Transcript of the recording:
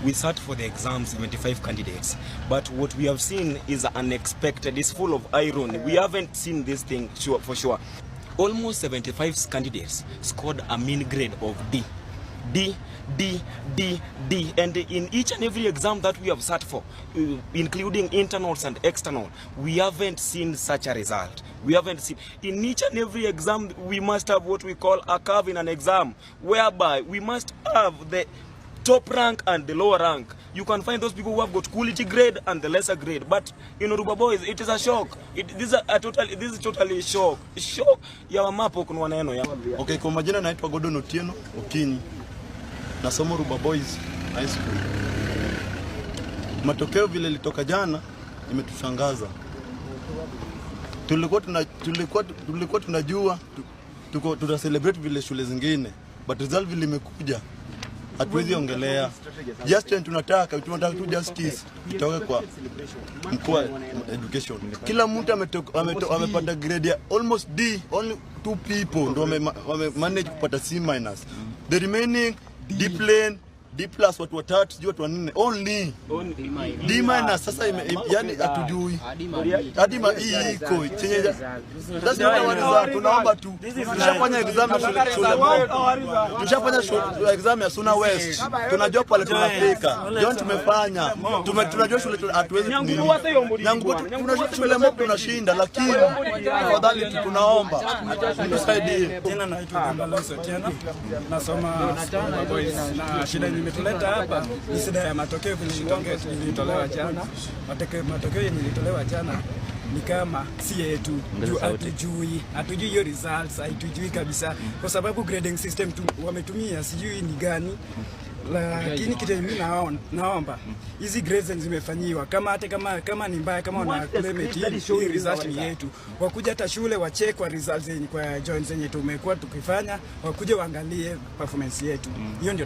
we sat for the exam 75 candidates, but what we have seen is unexpected. It's full of irony. We haven't seen this thing for sure. Almost 75 candidates scored a mean grade of D. D, and in each and every exam that we have sat for, including internals and external, we haven't seen such a result. We haven't seen. In each and every exam, we must have what we call a curve in an exam, whereby we must have the top rank and the lower rank. You can find those people who have got quality grade and the lesser grade, but in Oruba Boys, it is a shock. This is totally shock. Shock ya mapo kuna neno ya. Okay, kwa majina naitwa Gordon Otieno Okinyi. Nasoma Oruba Boys High School. Matokeo vile litoka jana imetushangaza. Tulikuwa tunajua tuta celebrate vile shule zingine, but result vile imekuja hatuwezi ongelea. Just tunataka tu justice itoke kwa mkuu wa education. Kila mtu amepata grade ya almost D, only 2 people ndio manage kupata C-. The remaining D plain, D plus watu watatu, sijui watu wanne, only D-. Sasa yani hatujui hadi iko chenye. Sasa tunaomba tu tushafanya exam ya Suna West, tunajua pale tunafika. John tumefanya tunajua shule hatuwezi tunajua shule moja tunashinda, lakini afadhali tunaomba tusaidie. Tena naitwa tena nasoma Boys, na shida nimetuleta hapa ni shida ya matokeo vilitolewa jana. Matokeo yalitolewa jana ni kama si yetu, hatujui hiyo results, hatujui kabisa, kwa sababu grading system wametumia sijui ni gani. Lakini kitu mimi naomba hizi grades zimefanyiwa kama ni mbaya, kama wana claim hii result ni yetu, wakuja hata shule wacheck kwa results zenye kwa joints zenye tumekuwa tukifanya, wakuja waangalie performance yetu. Hiyo ndio